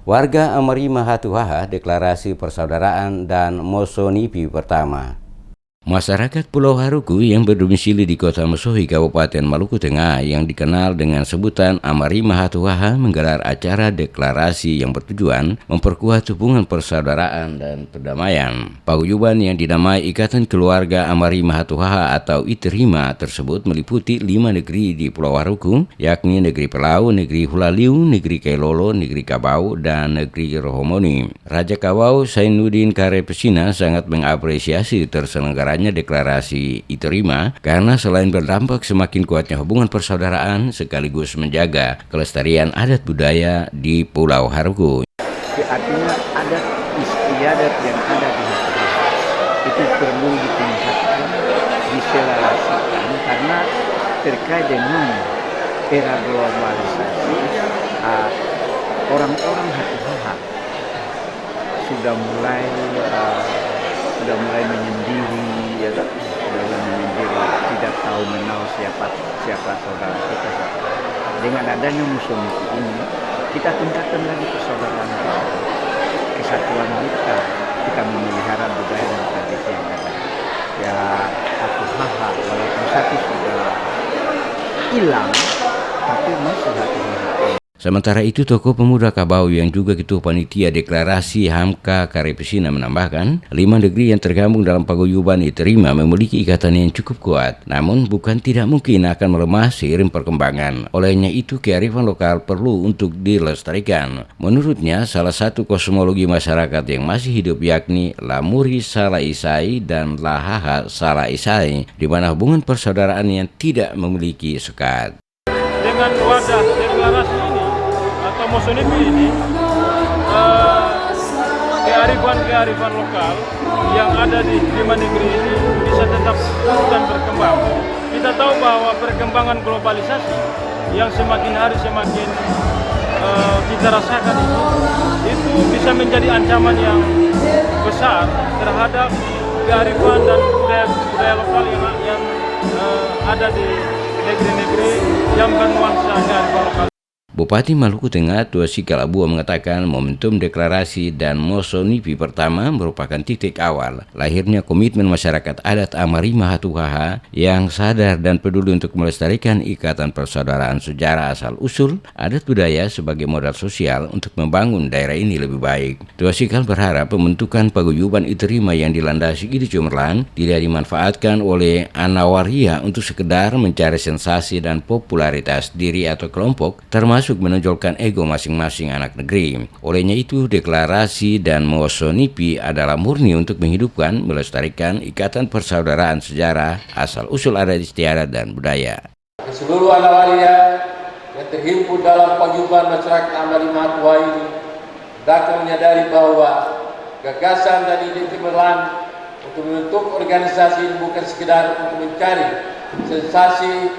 Warga Amari Mahatuhaha deklarasi persaudaraan dan Mosonipi pertama. Masyarakat Pulau Haruku yang berdomisili di Kota Mesohi, Kabupaten Maluku Tengah yang dikenal dengan sebutan Amari Mahatuhaha menggelar acara deklarasi yang bertujuan memperkuat hubungan persaudaraan dan perdamaian. Paguyuban yang dinamai Ikatan Keluarga Amari Mahatuhaha atau ITERIMA tersebut meliputi 5 negeri di Pulau Haruku, yakni negeri Pelau, negeri Hulaliu, negeri Kailolo, negeri Kabau, dan negeri Rohomoni. Raja Kabau Sainuddin Karepesina sangat mengapresiasi terselenggaranya deklarasi ITERIMA karena selain berdampak semakin kuatnya hubungan persaudaraan sekaligus menjaga kelestarian adat budaya di Pulau Haruku. Artinya adat istiadat yang ada di Haruku itu perlu ditingkatkan, diselaraskan karena terkait dengan era globalisasi, orang-orang Haruku sudah mulai menyendiri, tidak tahu mengenal siapa saudara kita. Dengan adanya museum ini, kita tingkatkan lagi persaudaraan kita, kesatuan kita memelihara budaya dan tradisi yang ada. Ya, Hatuhaha walaupun satu sudah hilang, tapi masih Hatuhaha. Sementara itu, tokoh pemuda Kabau yang juga ketua panitia deklarasi Hamka Karepesina menambahkan, 5 negeri yang tergabung dalam paguyuban ITERIMA memiliki ikatan yang cukup kuat, namun bukan tidak mungkin akan melemah seiring perkembangan. Olehnya itu, kearifan lokal perlu untuk dilestarikan. Menurutnya, salah satu kosmologi masyarakat yang masih hidup yakni Lamuri Sala Isai dan Lahaha Sala Isai, di mana hubungan persaudaraan yang tidak memiliki sekat. Dengan wadah deklarasi ini atau Mosonipi ini, kearifan lokal yang ada di 5 negeri ini bisa tetap dan berkembang. Kita tahu bahwa perkembangan globalisasi yang semakin hari semakin kita rasakan itu bisa menjadi ancaman yang besar terhadap kearifan dan budaya lokal yang ada di negeri-negeri yang bernuansa kearifan lokal. Bupati Maluku Tengah Tuasi Kalabua mengatakan momentum deklarasi dan Mosonipi pertama merupakan titik awal lahirnya komitmen masyarakat adat Amari Mahatuhaha yang sadar dan peduli untuk melestarikan ikatan persaudaraan sejarah asal-usul adat budaya sebagai modal sosial untuk membangun daerah ini lebih baik. Tuasi Kal berharap pembentukan paguyuban ITERIMA yang dilandasi ide cemerlang tidak dimanfaatkan oleh anawaria untuk sekedar mencari sensasi dan popularitas diri atau kelompok, termasuk menonjolkan ego masing-masing anak negeri. Olehnya itu, deklarasi dan Mosonipi adalah murni untuk menghidupkan, melestarikan ikatan persaudaraan sejarah, asal-usul adat istiadat dan budaya. Seluruh anak waria yang terhimpun dalam paguyuban masyarakat Amari Mahatuhaha ini dapat menyadari bahwa gagasan dan ide cemerlang untuk membentuk organisasi ini bukan sekedar untuk mencari sensasi,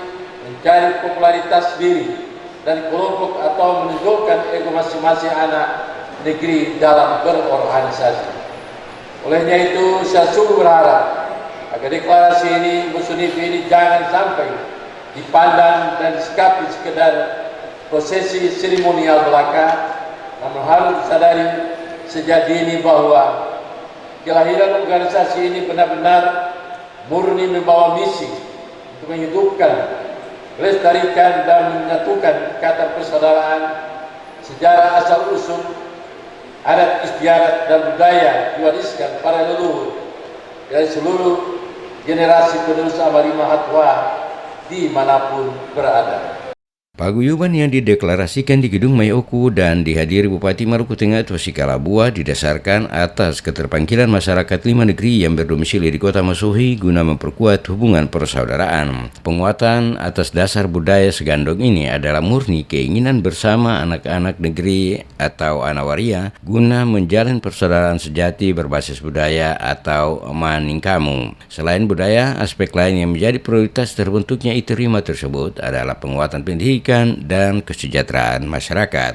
mencari popularitas diri dan kelompok atau menunjukkan ego masing-masing anak negeri dalam berorganisasi. Olehnya itu, saya sungguh berharap agar deklarasi ini, Mosonipi ini jangan sampai dipandang dan disikapi sekedar prosesi seremonial belaka, namun harus disadari sejak dini bahwa kelahiran organisasi ini benar-benar murni membawa misi untuk menghidupkan, melestarikan dan menyatukan ikatan persaudaraan sejarah asal-usul adat istiadat dan budaya diwariskan para leluhur dari seluruh generasi penerus Amari Mahatuhaha dimanapun berada. Paguyuban yang dideklarasikan di Gedung Mayoku dan dihadiri Bupati Maluku Tengah Tuasi Kalabua didasarkan atas keterpanggilan masyarakat 5 negeri yang berdomisili di Kota Mesohi guna memperkuat hubungan persaudaraan. Penguatan atas dasar budaya segandong ini adalah murni keinginan bersama anak-anak negeri atau anawaria guna menjalin persaudaraan sejati berbasis budaya atau maningkamu. Selain budaya, aspek lain yang menjadi prioritas terbentuknya ITERIMA tersebut adalah penguatan pendidikan dan kesejahteraan masyarakat.